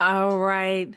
All right.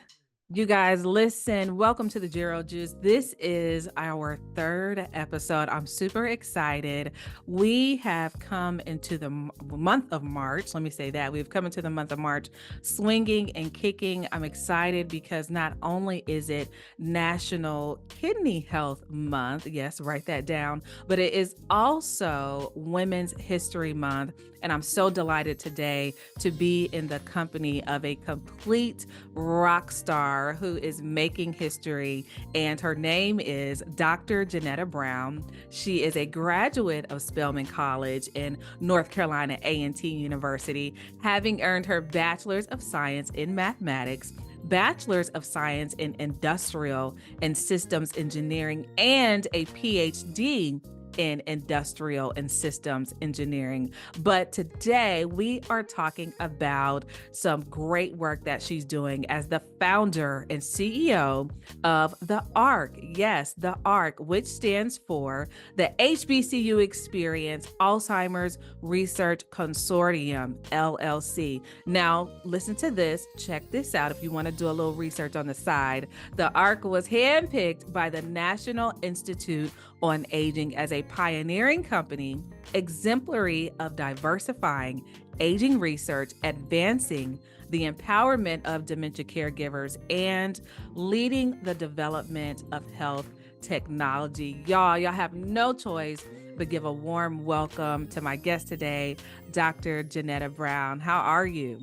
You guys, listen. Welcome to the Gero Juice. This is our third episode. I'm super excited. We have come into the month of March. Let me say that. We've come into the month of March swinging and kicking. I'm excited because not only is it National Kidney Health Month, yes, write that down, but it is also Women's History Month. And I'm so delighted today to be in the company of a complete rock star who is making history. And her name is Dr. Janetta Brown. She is a graduate of Spelman College in North Carolina A&T University, having earned her Bachelor's of Science in Mathematics, Bachelor's of Science in Industrial and Systems Engineering, and a PhD in industrial and systems engineering. But today we are talking about some great work that she's doing as the founder and CEO of the ARC. Yes, the ARC, which stands for the HBCU Experience Alzheimer's Research Consortium, LLC. Now, listen to this. Check this out if you want to do a little research on the side. The ARC was handpicked by the National Institute on Aging as a pioneering company, exemplary of diversifying aging research, advancing the empowerment of dementia caregivers, and leading the development of health technology. Y'all have no choice but give a warm welcome to my guest today, Dr. Janetta Brown. How are you?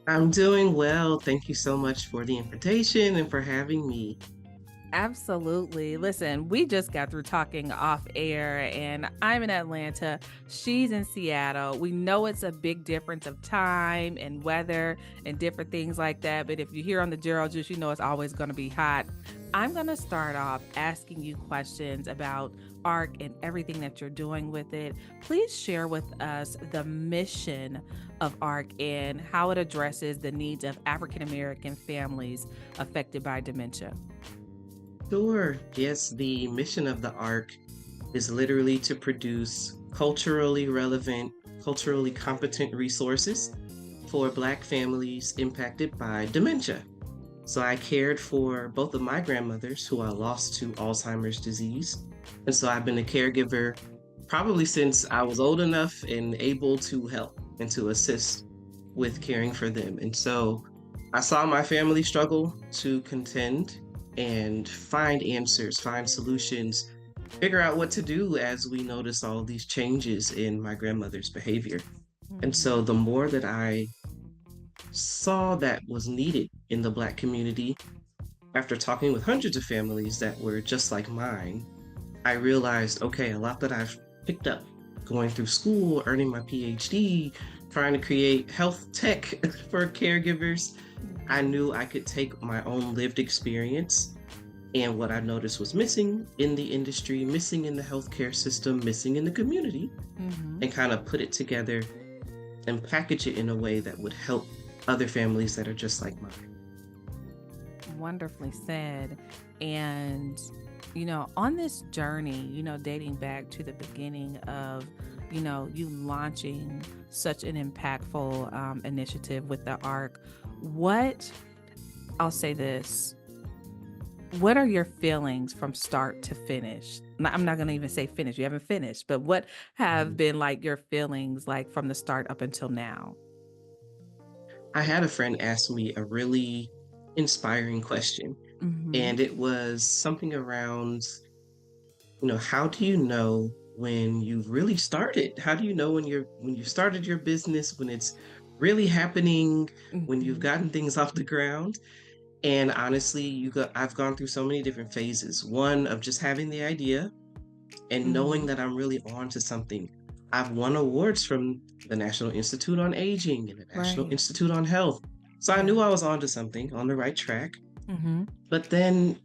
I'm doing well. Thank you so much for the invitation and for having me. Absolutely. Listen, we just got through talking off air, and I'm in Atlanta. She's in Seattle. We know it's a big difference of time and weather and different things like that. But if you're here on the Gero Juice, you know it's always going to be hot. I'm going to start off asking you questions about ARC and everything that you're doing with it. Please share with us the mission of ARC and how it addresses the needs of African American families affected by dementia. Sure. Yes, the mission of the ARC is literally to produce culturally relevant, culturally competent resources for Black families impacted by dementia. So I cared for both of my grandmothers who I lost to Alzheimer's disease. And so I've been a caregiver probably since I was old enough and able to help and to assist with caring for them. And so I saw my family struggle to contend and find answers, find solutions, figure out what to do as we notice all these changes in my grandmother's behavior. And Mhm. so the more that I saw that was needed in the Black community, after talking with hundreds of families that were just like mine, I realized, okay, a lot that I've picked up going through school, earning my PhD, trying to create health tech for caregivers, I knew I could take my own lived experience and what I noticed was missing in the industry, missing in the healthcare system, missing in the community, Mhm. and kind of put it together and package it in a way that would help other families that are just like mine. Wonderfully said. And, on this journey, dating back to the beginning of, you launching such an impactful initiative with the ARC, what, I'll say this, what are your feelings from start to finish? I'm not going to even say finish. You haven't finished, but what have Mhm. been like your feelings like from the start up until now? I had a friend ask me a really inspiring question, Mm-hmm. and it was something around, how do you know when you've really started? How do you know when you started your business, when it's really happening, when you've Mm-hmm. gotten things off the ground? And honestly, I've gone through so many different phases. One of just having the idea and knowing Mm-hmm. that I'm really on to something. I've won awards from the National Institute on Aging and the National Right. Institute on Health. So I Yeah. knew I was onto something, on the right track. Mm-hmm. But then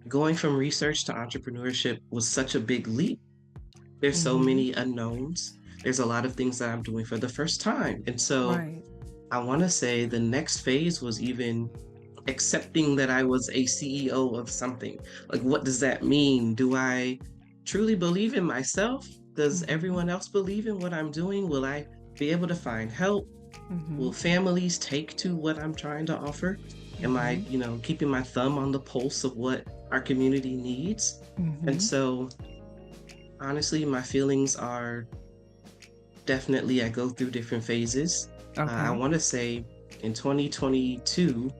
going from research to entrepreneurship was such a big leap. There's so Mm-hmm. many unknowns. There's a lot of things that I'm doing for the first time. And so Right. I want to say the next phase was even accepting that I was a CEO of something. Like, what does that mean? Do I truly believe in myself? Does Mm-hmm. everyone else believe in what I'm doing? Will I be able to find help? Will families take to what I'm trying to offer? Am I, Mm-hmm. keeping my thumb on the pulse of what our community needs? And Mm-hmm. so, honestly, my feelings are definitely, I go through different phases. I Okay. want to say in 2022,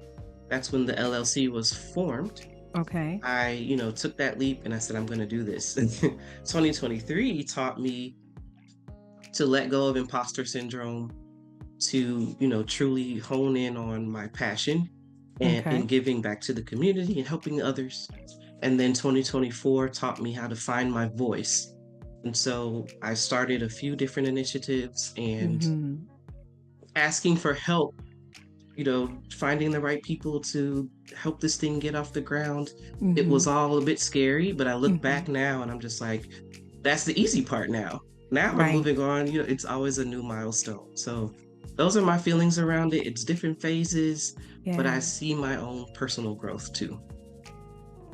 that's when the LLC was formed. Okay. I, took that leap and I said, I'm going to do this. 2023 taught me to let go of imposter syndrome, to, truly hone in on my passion and in Okay. giving back to the community and helping others. And then 2024 taught me how to find my voice. And so I started a few different initiatives and Mm-hmm. asking for help, finding the right people to help this thing get off the ground. It Mm-hmm. was all a bit scary, but I look Mm-hmm. back now and I'm just like, that's the easy part now. Now I'm Right. moving on, it's always a new milestone. So those are my feelings around it. It's different phases, but I Yeah. see my own personal growth too.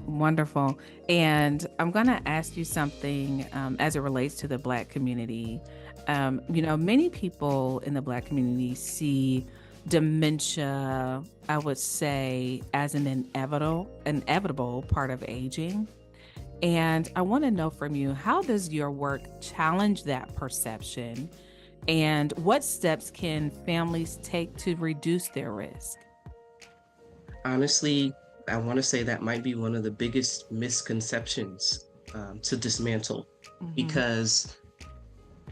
Wonderful. And I'm going to ask you something as it relates to the Black community. Many people in the Black community see dementia, I would say, as an inevitable part of aging. And I want to know from you, how does your work challenge that perception? And what steps can families take to reduce their risk? Honestly, I want to say that might be one of the biggest misconceptions to dismantle Mm-hmm. because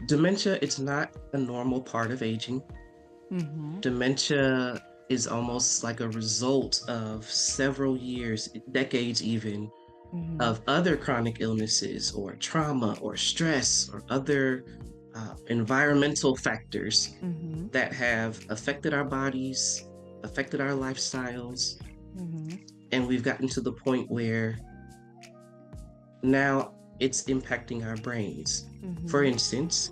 dementia, it's not a normal part of aging. Mm-hmm. Dementia is almost like a result of several years, decades even, Mm-hmm. of other chronic illnesses or trauma or stress or other environmental factors Mm-hmm. that have affected our bodies, affected our lifestyles, Mm-hmm. and we've gotten to the point where now it's impacting our brains. For Mm-hmm. instance,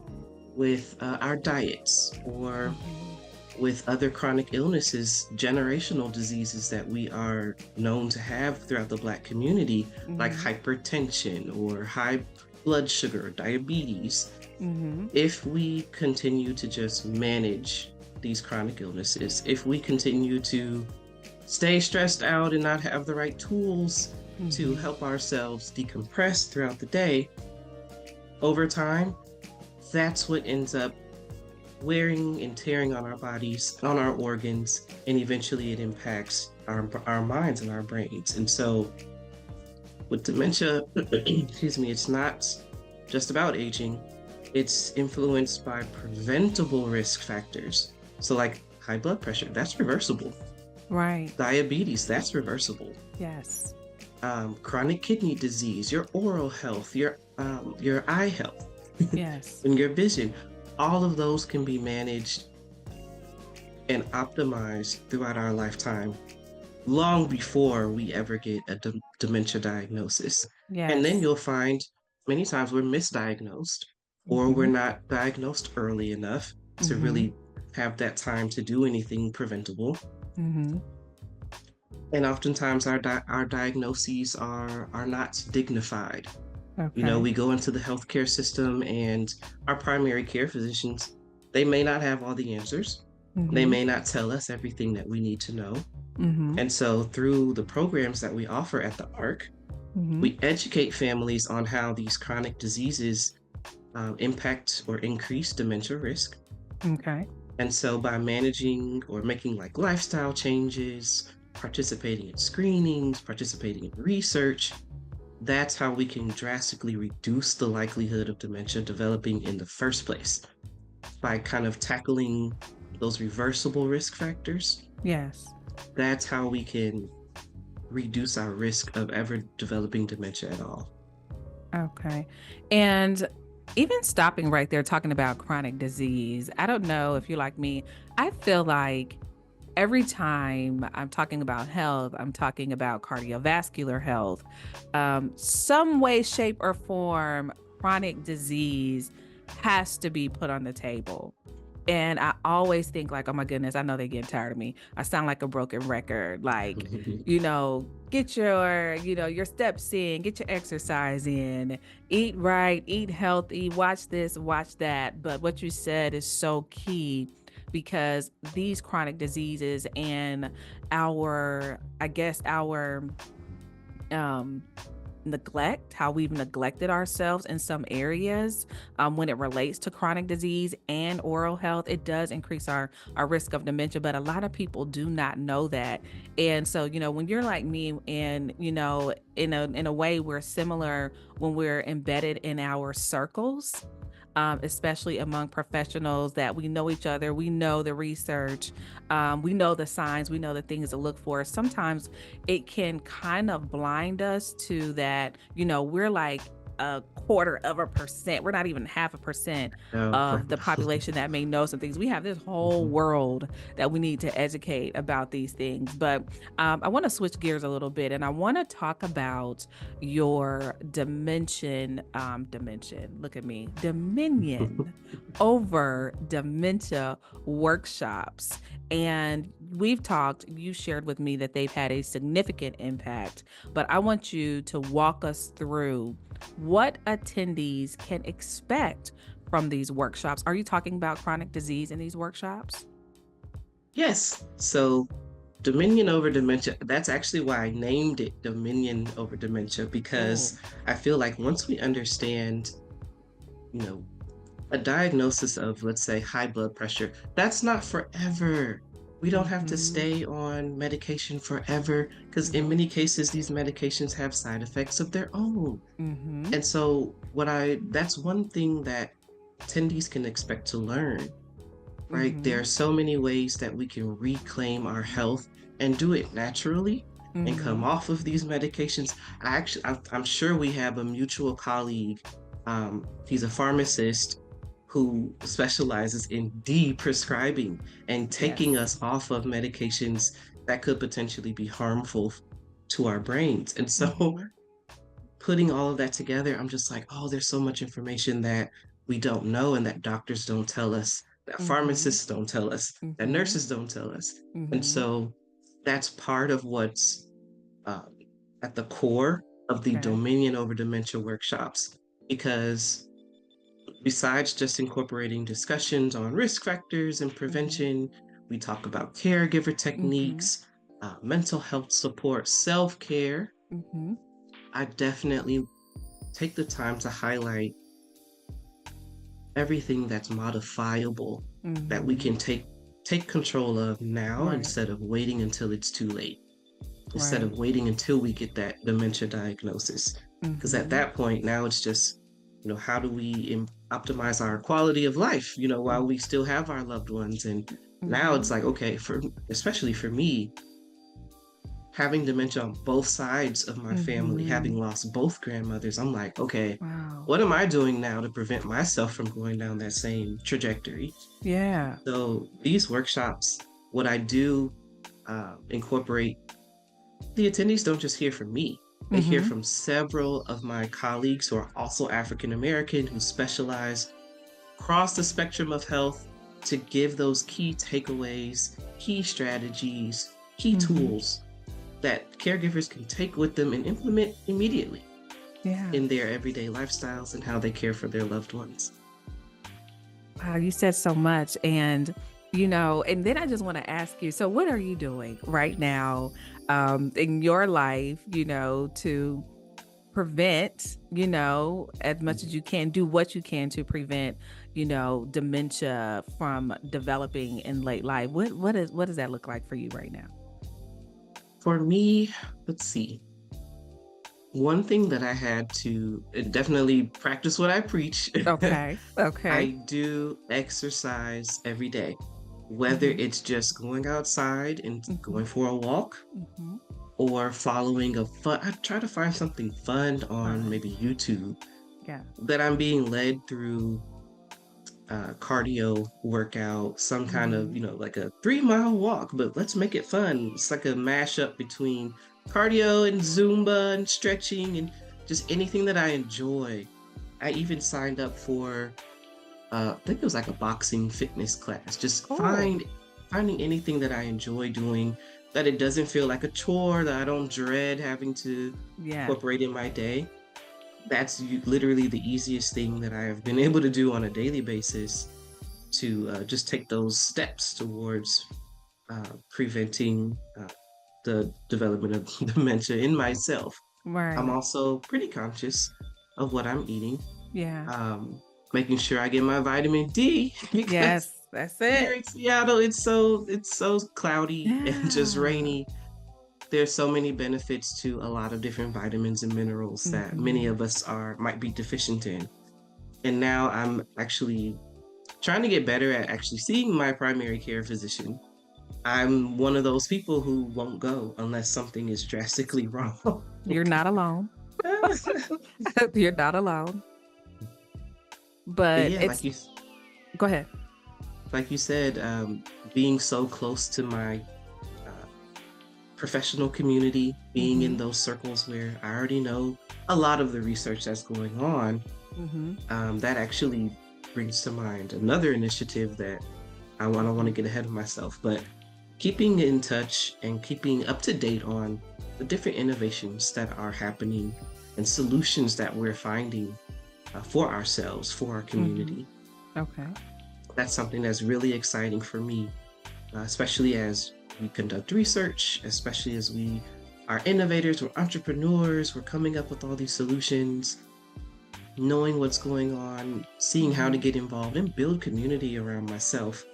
with our diets or Mm-hmm. with other chronic illnesses, generational diseases that we are known to have throughout the Black community, like Mm-hmm. hypertension or high blood sugar, diabetes. Mm-hmm. If we continue to just manage these chronic illnesses, if we continue to stay stressed out and not have the right tools to Mm-hmm. help ourselves decompress throughout the day, over time, that's what ends up wearing and tearing on our bodies, on our organs, and eventually it impacts our minds and our brains. And so with dementia, excuse me, it's not just about aging, it's influenced by preventable risk factors. So, like high blood pressure, that's reversible. Right. Diabetes, that's reversible. Yes. Chronic kidney disease, your oral health, your eye health, Yes. and your vision, all of those can be managed and optimized throughout our lifetime, long before we ever get a dementia diagnosis. And then Yes. you'll find many times we're misdiagnosed or we're Mm-hmm. not diagnosed early enough to Mm-hmm. really have that time to do anything preventable. Mm-hmm. And oftentimes our diagnoses are not dignified. Okay. We go into the healthcare system and our primary care physicians, they may not have all the answers. They Mm-hmm. may not tell us everything that we need to know. Mm-hmm. And so through the programs that we offer at the ARC, Mm-hmm. we educate families on how these chronic diseases impact or increase dementia risk. Okay. And so by managing or making like lifestyle changes, participating in screenings, participating in research, that's how we can drastically reduce the likelihood of dementia developing in the first place by kind of tackling those reversible risk factors. Yes. That's how we can reduce our risk of ever developing dementia at all. Okay. And even stopping right there, talking about chronic disease, I don't know if you're like me. I feel like every time I'm talking about health, I'm talking about cardiovascular health, some way, shape, or form, chronic disease has to be put on the table. And I always think like, oh my goodness, I know they're getting tired of me. I sound like a broken record. Like, get your steps in, get your exercise in, eat right, eat healthy, watch this, watch that. But what you said is so key. because these chronic diseases and our um neglect, how we've neglected ourselves in some areas, when it relates to chronic disease and oral health, it does increase our risk of dementia. But a lot of people do not know that. And so, when you're like me, and in a way we're similar when we're embedded in our circles, especially among professionals that we know each other, we know the research, we know the signs, we know the things to look for. Sometimes it can kind of blind us to that, we're like a quarter of a percent, we're not even half a percent Oh, right. of the population that may know some things. We have this whole Mhm. world that we need to educate about these things. But I want to switch gears a little bit, and I want to talk about your dimension, look at me, dominion over dementia workshops. And you shared with me that they've had a significant impact, but I want you to walk us through what attendees can expect from these workshops. Are you talking about chronic disease in these workshops? Yes. So Dominion over dementia, that's actually why I named it Dominion over dementia, Oh. because I feel like once we understand, you know, a diagnosis of, let's say, high blood pressure, that's not forever. We don't have to Mm-hmm. stay on medication forever because in Nope. many cases, these medications have side effects of their own. Mm-hmm. And so, that's one thing that attendees can expect to learn, right? There Mm-hmm. are so many ways that we can reclaim our health and do it naturally and come Mm-hmm. off of these medications. I'm sure we have a mutual colleague. He's a pharmacist who specializes in de-prescribing and taking Yes. us off of medications that could potentially be harmful to our brains. And so Mm-hmm. putting all of that together, I'm just like, oh, there's so much information that we don't know and that doctors don't tell us, that Mm-hmm. pharmacists don't tell us, that Mm-hmm. nurses don't tell us. And Mm-hmm. so that's part of what's uh, at the core of the Okay. Dominion over Dementia workshops, because besides just incorporating discussions on risk factors and Mm-hmm. prevention, we talk about caregiver Mm-hmm. techniques, mental health support, self care. Mm-hmm. I definitely take the time to highlight everything that's modifiable that we Mm-hmm. can take control of now Right. instead of waiting until it's too late, instead Right. of waiting until we get that dementia diagnosis, because at Mm-hmm. that point now it's just, how do we optimize our quality of life, while we still have our loved ones. And now Mm-hmm. it's like, okay, especially for me, having dementia on both sides of my family, Mm-hmm. having lost both grandmothers, I'm like, okay, Wow. what am I doing now to prevent myself from going down that same trajectory? Yeah. So these workshops, what I do incorporate, the attendees don't just hear from me. They hear Mm-hmm. from several of my colleagues who are also African American, who specialize across the spectrum of health to give those key takeaways, key strategies, key Mm-hmm. tools that caregivers can take with them and implement immediately Yeah. in their everyday lifestyles and how they care for their loved ones. Wow, you said so much. And then I just want to ask you, so what are you doing right now in your life, to prevent, as much as you can, do what you can to prevent, dementia from developing in late life? What does that look like for you right now? For me, let's see. One thing that I had to definitely practice what I preach. Okay. I Okay. do exercise every day, whether Mm-hmm. it's just going outside and Mm-hmm. going for a walk Mm-hmm. or following I try to find something fun on Fun. maybe YouTube Yeah. that I'm being led through cardio workout, some kind of, Mm-hmm. like a 3 mile walk, but let's make it fun. It's like a mashup between cardio and Zumba and stretching and just anything that I enjoy. I even signed up for, I think it was like a boxing fitness class. Just Cool. finding anything that I enjoy doing, that it doesn't feel like a chore, that I don't dread having to Yeah. incorporate in my day. That's literally the easiest thing that I have been able to do on a daily basis. to just take those steps towards preventing the development of dementia in myself. I'm Right. also pretty conscious of what I'm eating, Yeah. making sure I get my vitamin D because Yes, that's here it. in Seattle it's so cloudy and just Yeah. rainy. There's so many benefits to a lot of different vitamins and minerals that many Mhm. of us are might be deficient in. And now I'm actually trying to get better at actually seeing my primary care physician. I'm one of those people who won't go unless something is drastically wrong. You're not alone. You're not alone. But But yeah, it's go ahead. like you said, being so close to my uh, professional community, being in Mhm. those circles where I already know a lot of the research that's going on, Mhm. that actually brings to mind another initiative that I don't want to Mhm. get ahead of myself, but keeping in touch and keeping up to date on the different innovations that are happening and solutions that we're finding for ourselves, for our Mhm. community. Okay. That's something that's really exciting for me, especially as we conduct research, especially as we are innovators, we're entrepreneurs, we're coming up with all these solutions, knowing what's going on, seeing how to Mhm. get involved and build community around myself.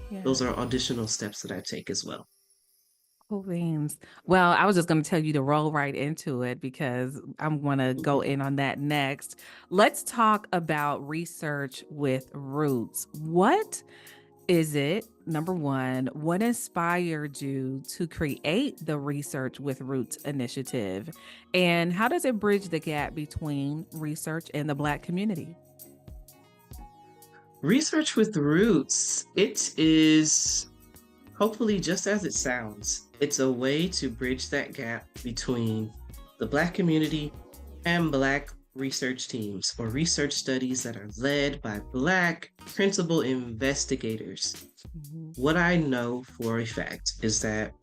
Yeah. Those are additional steps that I take as well. Cool beans. Well, I was just going to tell you to roll right into it because I'm going to go Mhm. in on that next. Let's talk about research with roots. What is it? Number one, what inspired you to create the Research with Roots initiative? And how does it bridge the gap between research and the Black community? Research with roots, it is hopefully just as it sounds. It's a way to bridge that gap between the Black community and Black research teams or research studies that are led by Black principal investigators. Mhm. What I know for a fact is that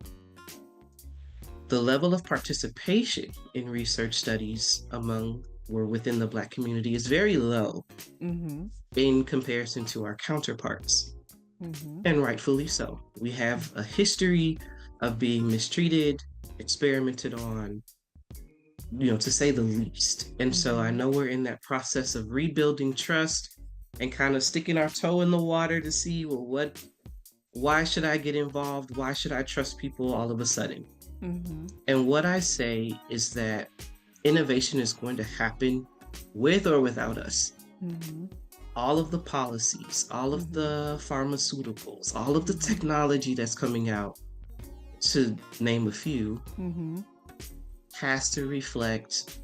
the level of participation in research studies among or within the Black community is very low Mhm. in comparison to our counterparts. Mhm. And rightfully so. We have a history of being mistreated, experimented on, to say the least. And so I Mhm. know we're in that process of rebuilding trust and kind of sticking our toe in the water to see, well, why should I get involved? Why should I trust people all of a sudden? Mhm. And what I say is that innovation is going to happen with or without us. Mhm. All of the policies, all of Mhm. the pharmaceuticals, all of the Mhm. technology that's coming out, to name a few, Mhm. has to reflect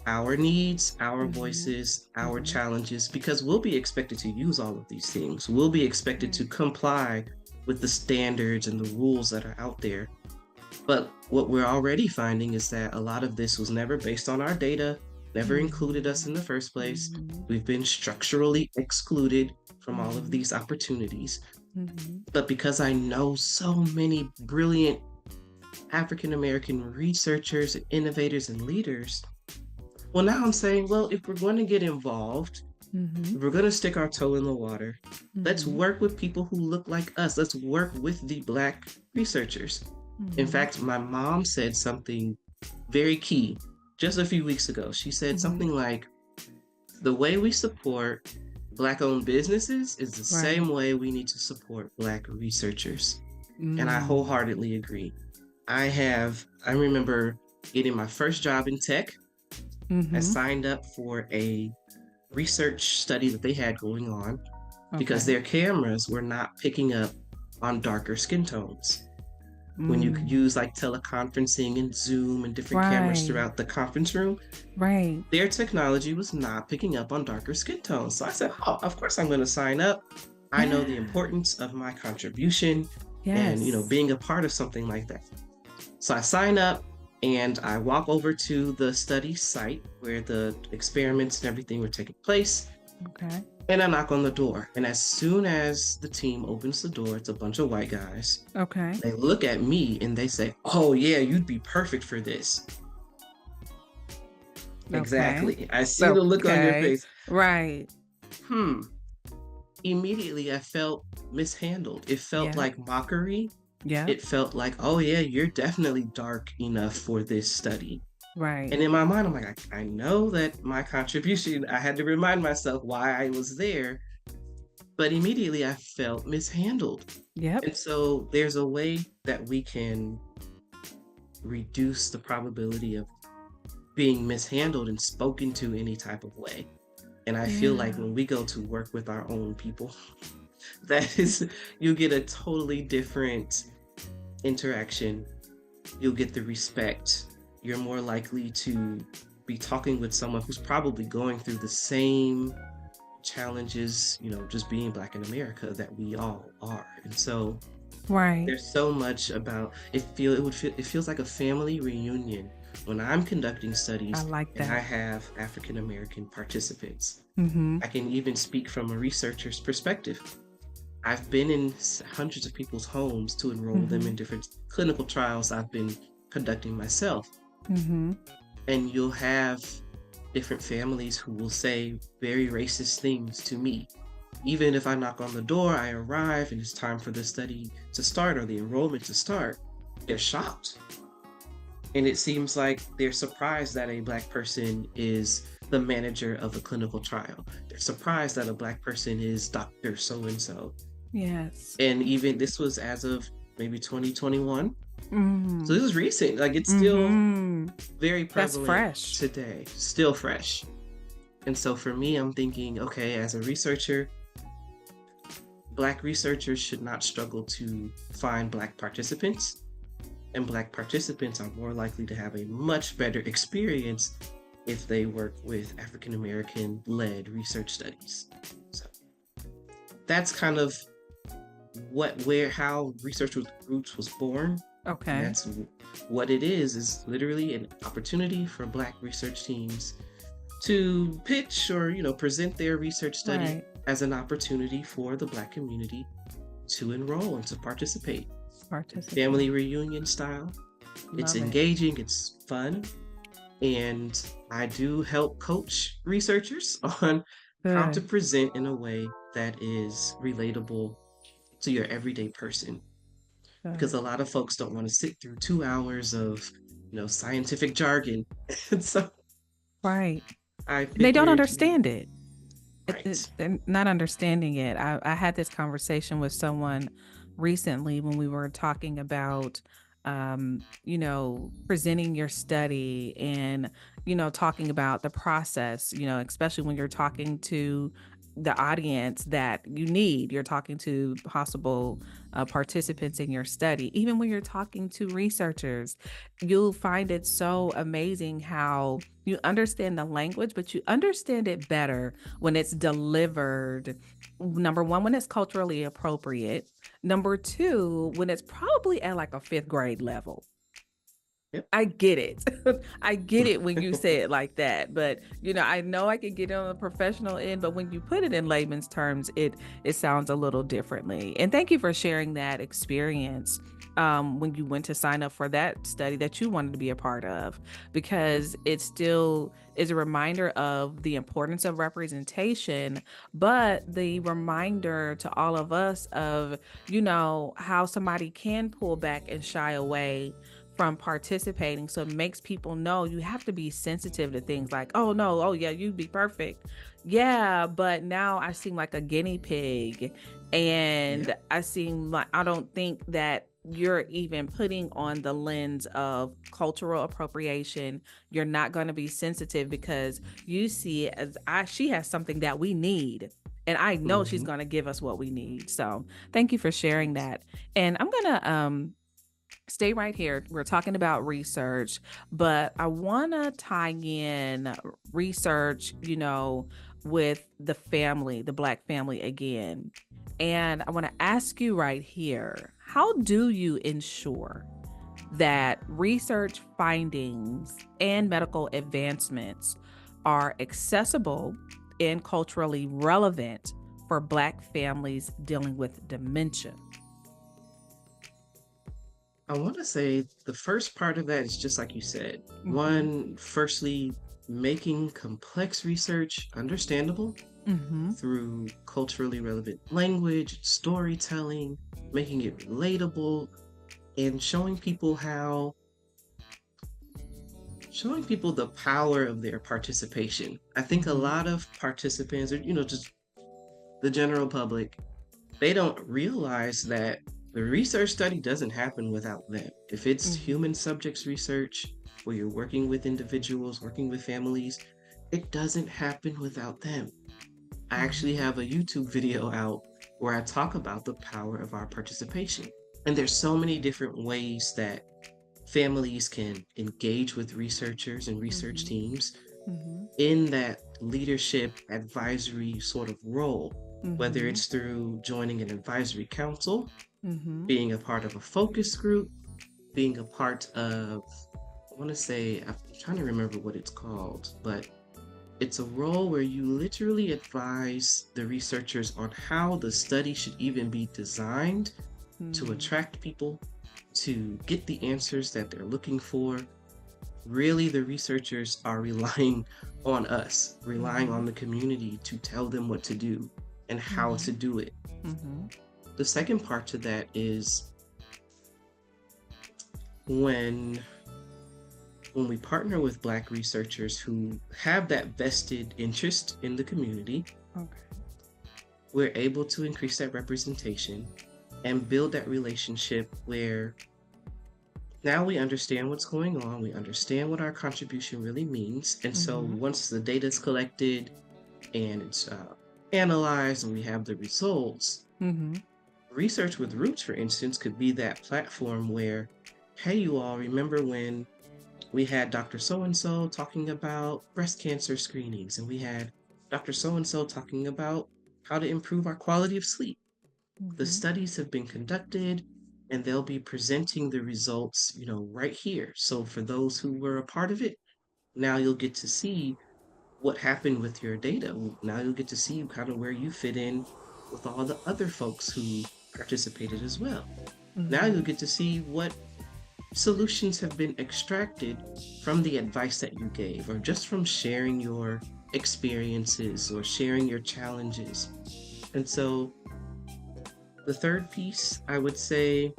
our needs, our Mhm. voices, our Mhm. challenges, because we'll be expected to use all of these things. We'll be expected to Right. comply with the standards and the rules that are out there. But what we're already finding is that a lot of this was never based on our data, never included us in Mhm. the first place. Mhm. We've been structurally excluded from all of Mhm. these opportunities. Mhm. But because I know so many brilliant African American researchers, innovators, and leaders, well, now I'm saying, well, if we're going to get involved, Mhm. if we're going to stick our toe in the water, let's Mhm. work with people who look like us. Let's work with the Black researchers. In Mhm. fact, my mom said something very key just a few weeks ago. She said Mhm. something like, the way we support Black owned businesses is the Right. same way we need to support Black researchers. And I Mm. wholeheartedly agree. I remember getting my first job in tech. I Mhm. signed up for a research study that they had going on because Okay. their cameras were not picking up on darker skin tones. When you could Mm. use like teleconferencing and Zoom and different cameras Right. throughout the conference room, Right. their technology was not picking up on darker skin tones. So I said, oh, of course I'm going to sign up. I know the Yeah. importance of my contribution and, Yes. being a part of something like that. So I sign up and I walk over to the study site where the experiments and everything were taking place. Okay. And I knock on the door. And as soon as the team opens the door, it's a bunch of white guys. Okay. They look at me and they say, oh, yeah, you'd be perfect for this. Okay. Exactly. I see the look on your Okay. face. Right. Hmm. immediately I felt mishandled. It felt Yeah. like mockery. Yeah. It felt like, oh yeah, you're definitely dark enough for this study. Right. And in my mind, I'm like, I know that my contribution, I had to remind myself why I was there, but immediately I felt mishandled. Yep. And so there's a way that we can reduce the probability of being mishandled and spoken to any type of way. And I feel like Yeah. when we go to work with our own people, that is, you get a totally different interaction. You'll get the respect. You're more likely to be talking with someone who's probably going through the same challenges, just being Black in America that we all are. And so Right. there's so much about it feels like a family reunion when I'm conducting I studies like and I that. have African American participants. Mm-hmm. I can even speak from a researcher's perspective. I've been in hundreds of people's homes to enroll them Mm-hmm. in different clinical trials I've been conducting myself. Mm-hmm. And you'll have different families who will say very racist things to me. Even if I knock on the door, I arrive and it's time for the study to start or the enrollment to start, they're shocked. And it seems like they're surprised that a Black person is the manager of a clinical trial. They're surprised that a Black person is Dr. So and so. Yes. And even this was as of maybe 2021. So Mm-hmm. this is recent. Like it's still Mm-hmm. very That's prevalent fresh. today, still fresh. And so for me, I'm thinking, okay, as a researcher, Black researchers should not struggle to find Black participants, and Black participants are more likely to have a much better experience if they work with African American led research studies. So that's kind of how research with groups was born. And Okay. that's what it is literally an opportunity for Black research teams to pitch or present their research study Right. as an opportunity for the Black community to enroll and to participate. Participate. Family reunion style. It's Love it. engaging, it's fun, and I do help coach researchers on how to Good. present in a way that is relatable to your everyday person. Because Good. a lot of folks don't want to sit through 2 hours of scientific jargon. And so Right. I And they don't figured, understand it. right. They're not understanding it. I had this conversation with someone recently when we were talking about, presenting your study and, talking about the process, especially when you're talking to the audience that you need. You're talking to possible participants in your study. Even when you're talking to researchers, you'll find it so amazing how you understand the language, but you understand it better when it's delivered. Number one, when it's culturally appropriate. Number two, when it's probably at like a fifth grade level. Yep. I get it. I get it when you say it like that. But I know I can get it on the professional end, but when you put it in layman's terms, it sounds a little differently. And thank you for sharing that experience when you went to sign up for that study that you wanted to be a part of, because it still is a reminder of the importance of representation, but the reminder to all of us of, how somebody can pull back and shy away from participating. So it makes people know you have to be sensitive to things like, oh no, oh yeah, you'd be perfect. Yeah, but now I seem like a guinea pig. Yeah. And I seem like I don't think that you're even putting on the lens of cultural appropriation. You're not going to be sensitive because you see it as she has something that we need. And I know she's Hmm. going to give us what we need. So thank you for sharing that. And I'm going to stay right here. We're talking about research, but I want to tie in research, with the family, the Black family again. And I want to ask you right here, how do you ensure that research findings and medical advancements are accessible and culturally relevant for Black families dealing with dementia? I want to say the first part of that is just like you said. Hmm. One, firstly, making complex research understandable. Mm-hmm. through culturally relevant language, storytelling, making it relatable, and showing people the power of their participation. I think a Mm-hmm. lot of participants, or just the general public, they don't realize that the research study doesn't happen without them. If it's Mm-hmm. human subjects research, where you're working with individuals, working with families, it doesn't happen without them. I actually Mm-hmm. have a YouTube video out where I talk about the power of our participation. And there's so many different ways that families can engage with researchers and research Mm-hmm. teams Mm-hmm. in that leadership advisory sort of role, whether Mm-hmm. it's through joining an advisory council, Mm-hmm. being a part of a focus group, being a part of, I want to say, I'm trying to remember what it's called, but it's a role where you literally advise the researchers on how the study should even be designed to Mm-hmm. attract people, to get the answers that they're looking for. Really, the researchers are relying on us, relying Mm-hmm. on the community to tell them what to do and how to do it. Mm-hmm. The second part to that is when we partner with Black researchers who have that vested interest in the community, Okay. we're able to increase that representation and build that relationship where now we understand what's going on, we understand what our contribution really means. And so Mm-hmm. once the data is collected and it's analyzed and we have the results, Mm-hmm. Research with Roots, for instance, could be that platform where, hey, you all remember when we had Dr. So and so talking about breast cancer screenings, and we had Dr. So and so talking about how to improve our quality of sleep. The Mm-hmm. studies have been conducted and they'll be presenting the results, right here. So for those who were a part of it, now you'll get to see what happened with your data. Now you'll get to see kind of where you fit in with all the other folks who participated as well. Now Mm-hmm. you'll get to see what solutions have been extracted from the advice that you gave, or just from sharing your experiences or sharing your challenges. And so the third piece, I would say,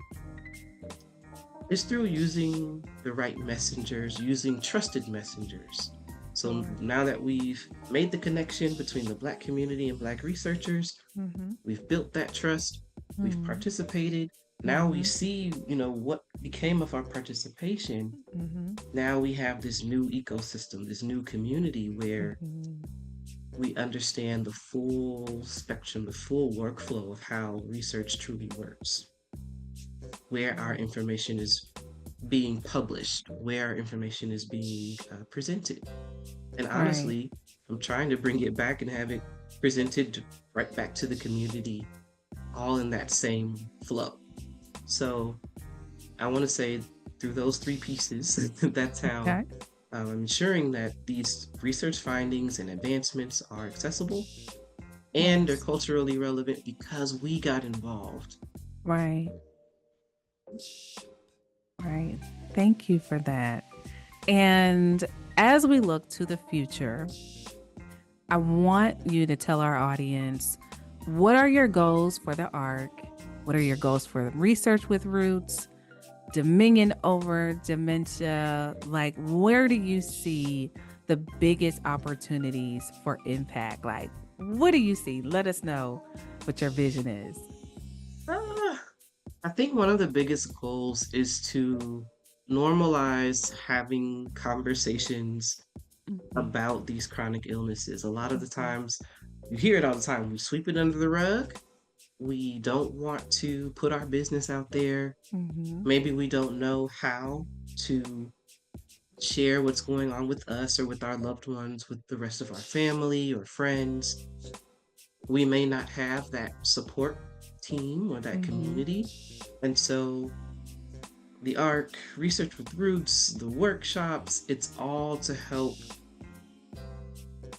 is through using the right messengers, using trusted messengers. So Sure. now that we've made the connection between the Black community and Black researchers, Mm-hmm. we've built that trust, we've Mm-hmm. participated. Now we Mm-hmm. see, what became of our participation. Mm-hmm. Now we have this new ecosystem, this new community where Mm-hmm. we understand the full spectrum, the full workflow of how research truly works, where our Right. information is being published, where our information is being presented. And Right. honestly, I'm trying to bring it back and have it presented right back to the community, all in that same flow. So I want to say through those three pieces, that's how Okay. I'm ensuring that these research findings and advancements are accessible and they're Yes. culturally relevant because we got involved. Right. Right. Thank you for that. And as we look to the future, I want you to tell our audience, what are your goals for the ARC? What are your goals for research with Roots, Dominion over dementia? Like, where do you see the biggest opportunities for impact? Like, what do you see? Let us know what your vision is. Ah, I think one of the biggest goals is to normalize having conversations Mhm. about these chronic illnesses. A lot of the Mhm. times, you hear it all the time. We sweep it under the rug. We don't want to put our business out there. Mhm. Maybe we don't know how to share what's going on with us or with our loved ones, with the rest of our family or friends. We may not have that support team or that Mhm. community. And so the ARC, Research with Roots, the workshops, it's all to help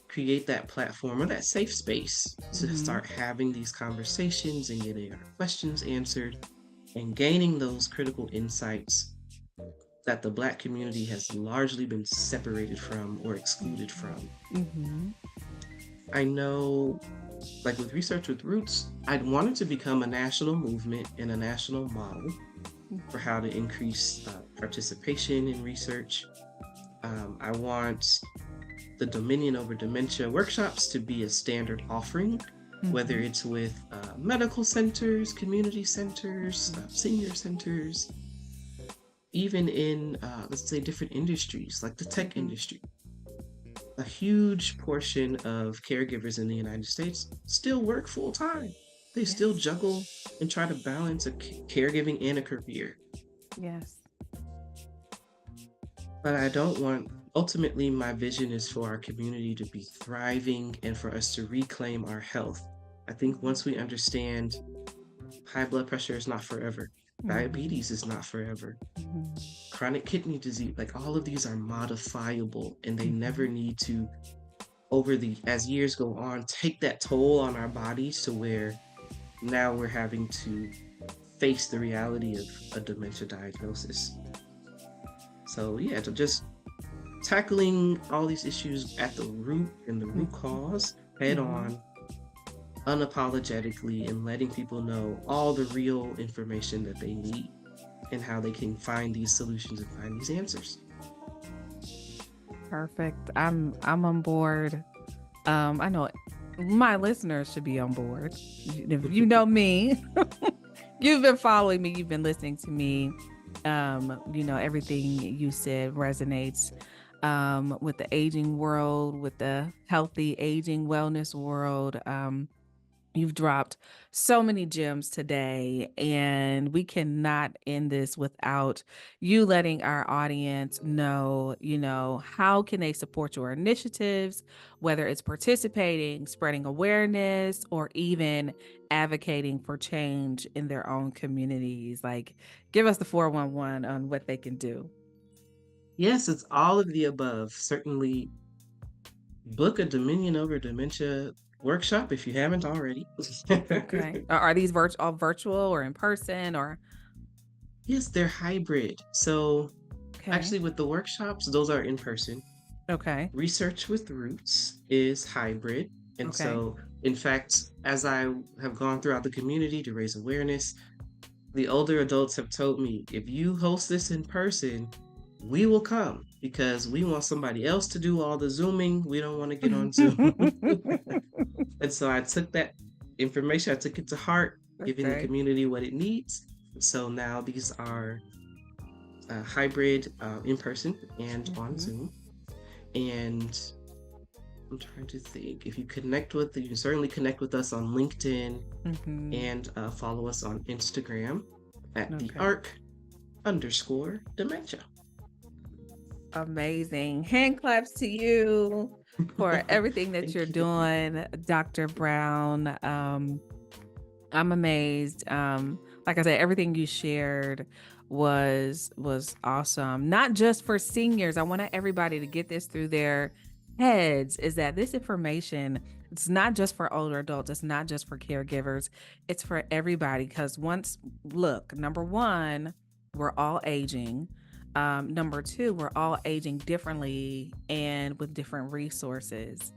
create that platform or that safe space to Mhm. start having these conversations and getting our questions answered and gaining those critical insights that the Black community has largely been separated from or excluded from. Mhm. I know, like with Research with Roots, I'd wanted to become a national movement and a national model for how to increase participation in research. I want the Dominion over Dementia workshops to be a standard offering, whether Mhm. it's with medical centers, community centers, Mhm. senior centers, even in, let's say, different industries like the tech Mhm. industry. A huge portion of caregivers in the United States still work full time. They still Yes. juggle and try to balance a caregiving and a career. Yes. But I don't want, ultimately, my vision is for our community to be thriving and for us to reclaim our health. I think Mhm. once we understand high blood pressure is not forever, Mhm. diabetes is not forever, Mhm. chronic kidney disease, like all of these are modifiable and they never Mhm. need to, over the, as years go on, take that toll on our bodies to where now we're having to face the reality of a dementia diagnosis. So yeah, to just tackling all these issues at the root and the root Mhm. cause head Mhm. on, unapologetically, and letting people know all the real information that they need and how they can find these solutions and find these answers. Perfect. I'm on board. I know my listeners should be on board. If you know me, you've been following me, you've been listening to me. Everything you said resonates with the aging world, with the healthy aging wellness world. You've dropped so many gems today, and we cannot end this without you letting our audience know, how can they support your initiatives, whether it's participating, spreading awareness, or even advocating for change in their own communities. Like, give us the 411 on what they can do. Yes, it's all of the above. Certainly book a Dominion over Dementia workshop if you haven't already. Okay. Are these all virtual or in person or Yes, they're hybrid. So okay. actually, with the workshops, those are in person. Okay. Research with Roots is hybrid. And Okay. so, in fact, as I have gone throughout the community to raise awareness, the older adults have told me, if you host this in person, we will come because we want somebody else to do all the Zooming. We don't want to get on Zoom. And so I took that information, I took it to heart, giving the Okay. community what it needs. So now these are hybrid, in person and on Mhm. Zoom. And I'm trying to think. If you connect with, you can certainly connect with us on LinkedIn Mhm. and follow us on Instagram at the Okay. arc underscore dementia. Amazing. Hand claps to you for everything that you're Thank you. Thank you. doing, Dr. Brown. I'm amazed. Like I said, everything you shared was awesome. Not just for seniors. I want everybody to get this through their heads is that this information, it's not just for older adults, it's not just for caregivers, it's for everybody. Because look, number one, we're all aging. Number two, we're all aging differently and with different resources.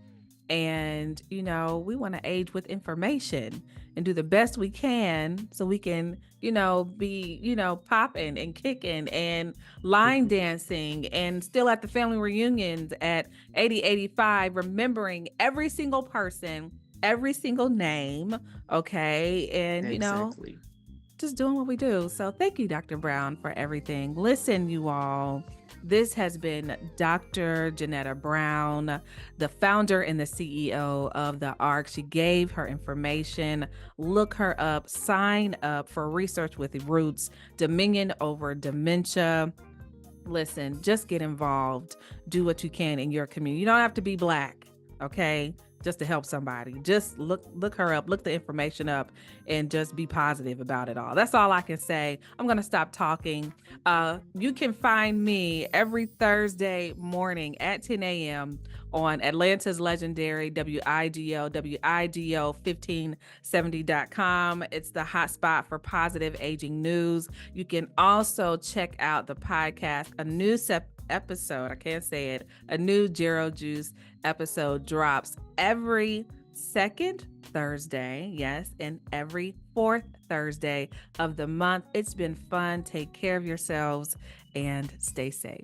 And, we want to age with information and do the best we can so we can, be, popping and kicking and line dancing and still at the family reunions at 80, 85, remembering every single person, every single name. Okay. And, Exactly. just doing what we do. So thank you, Dr. Brown, for everything. Listen, you all, this has been Dr. Janetta Brown, the founder and the CEO of the ARC. She gave her information. Look her up, sign up for Research with Roots, Dominion over Dementia. Listen, just get involved. Do what you can in your community. You don't have to be Black, okay? Just to help somebody. Just look her up, look the information up, and just be positive about it all. That's all I can say. I'm gonna stop talking. You can find me every Thursday morning at 10 a.m. on Atlanta's legendary WIGO1570.com. It's the hotspot for positive aging news. You can also check out the podcast, a new episode. I can't say it. A new Gero Juice episode drops every second Thursday, yes, and every fourth Thursday of the month. It's been fun. Take care of yourselves and stay safe.